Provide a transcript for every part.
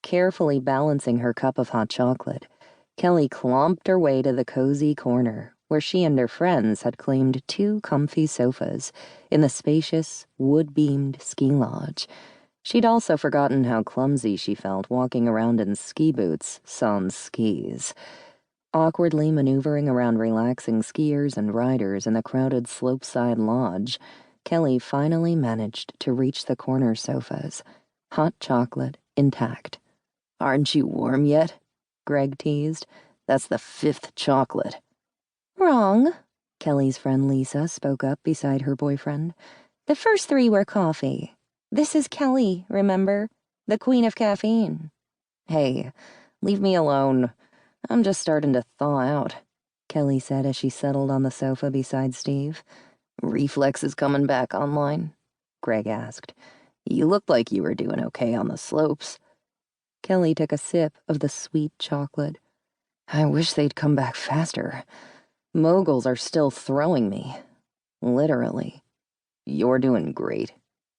Carefully balancing her cup of hot chocolate, Kelly clomped her way to the cozy corner where she and her friends had claimed 2 comfy sofas in the spacious, wood-beamed ski lodge. She'd also forgotten how clumsy she felt walking around in ski boots sans skis. Awkwardly maneuvering around relaxing skiers and riders in the crowded slopeside lodge, Kelly finally managed to reach the corner sofas, hot chocolate intact. "Aren't you warm yet?" Greg teased. "That's the 5th chocolate." "Wrong," Kelly's friend Lisa spoke up beside her boyfriend. "The first 3 were coffee. This is Kelly, remember? The queen of caffeine." "Hey, leave me alone. I'm just starting to thaw out," Kelly said as she settled on the sofa beside Steve. "Reflex is coming back online?" Greg asked. "You looked like you were doing okay on the slopes." Kelly took a sip of the sweet chocolate. "I wish they'd come back faster. Moguls are still throwing me. Literally." "You're doing great,"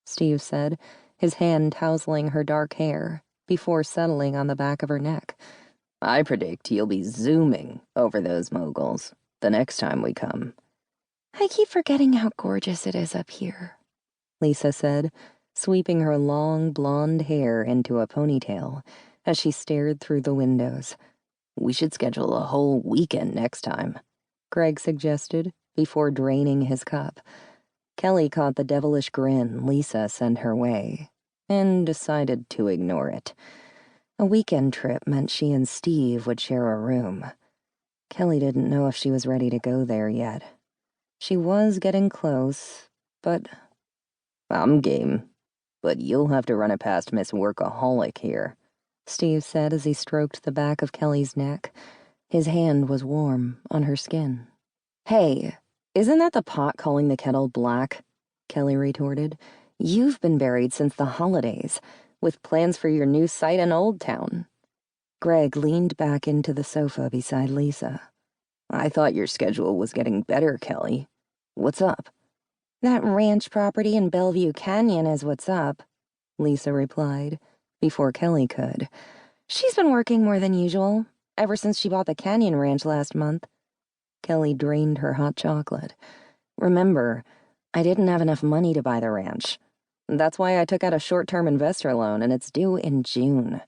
Steve said, his hand tousling her dark hair before settling on the back of her neck. "I predict you'll be zooming over those moguls the next time we come." "I keep forgetting how gorgeous it is up here," Lisa said, sweeping her long blonde hair into a ponytail as she stared through the windows. "We should schedule a whole weekend next time," Greg suggested before draining his cup. Kelly caught the devilish grin Lisa sent her way and decided to ignore it. A weekend trip meant she and Steve would share a room. Kelly didn't know if she was ready to go there yet. She was getting close, but... "I'm game, but you'll have to run it past Miss Workaholic here," Steve said as he stroked the back of Kelly's neck. His hand was warm on her skin. "Hey, isn't that the pot calling the kettle black?" Kelly retorted. "You've been buried since the holidays, with plans for your new site in Old Town." Greg leaned back into the sofa beside Lisa. "I thought your schedule was getting better, Kelly. What's up?" "That ranch property in Bellevue Canyon is what's up," Lisa replied, before Kelly could. "She's been working more than usual, ever since she bought the Canyon Ranch last month." Kelly drained her hot chocolate. "Remember, I didn't have enough money to buy the ranch. That's why I took out a short-term investor loan, and it's due in June.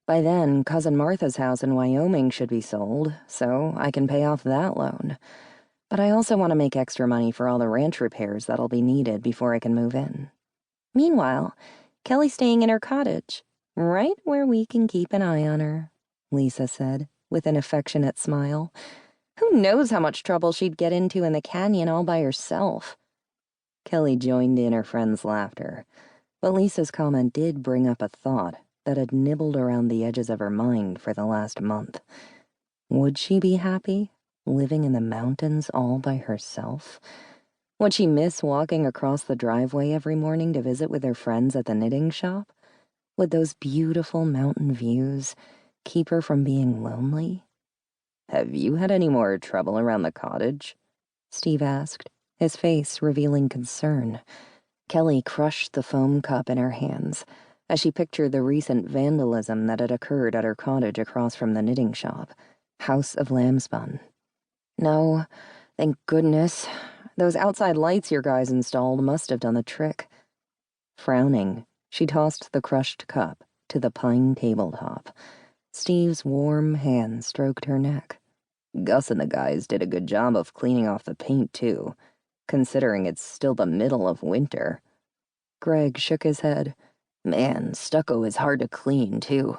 By then, Cousin Martha's house in Wyoming should be sold, so I can pay off that loan. But I also want to make extra money for all the ranch repairs that'll be needed before I can move in." "Meanwhile, Kelly's staying in her cottage, right where we can keep an eye on her," Lisa said, with an affectionate smile. "Who knows how much trouble she'd get into in the canyon all by herself." Kelly joined in her friend's laughter, but Lisa's comment did bring up a thought that had nibbled around the edges of her mind for the last month. Would she be happy, living in the mountains all by herself? Would she miss walking across the driveway every morning to visit with her friends at the knitting shop? Would those beautiful mountain views keep her from being lonely? "Have you had any more trouble around the cottage?" Steve asked, his face revealing concern. Kelly crushed the foam cup in her hands as she pictured the recent vandalism that had occurred at her cottage across from the knitting shop, House of Lambspun. "No, thank goodness. Those outside lights your guys installed must have done the trick." Frowning, she tossed the crushed cup to the pine tabletop. Steve's warm hand stroked her neck. "Gus and the guys did a good job of cleaning off the paint, too, considering it's still the middle of winter." Greg shook his head. "Man, stucco is hard to clean, too.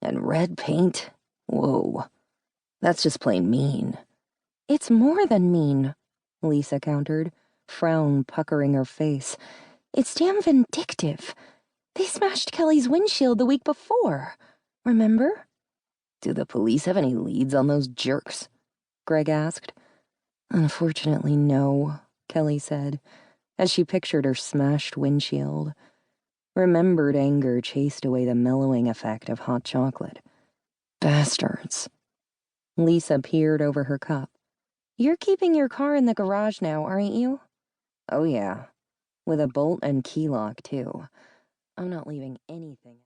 And red paint? Whoa. That's just plain mean." "It's more than mean," Lisa countered, frown puckering her face. "It's damn vindictive. They smashed Kelly's windshield the week before. Remember?" "Do the police have any leads on those jerks?" Greg asked. "Unfortunately, no," Kelly said, as she pictured her smashed windshield. Remembered anger chased away the mellowing effect of hot chocolate. "Bastards." Lisa peered over her cup. "You're keeping your car in the garage now, aren't you?" "Oh yeah, with a bolt and key lock, too. I'm not leaving anything."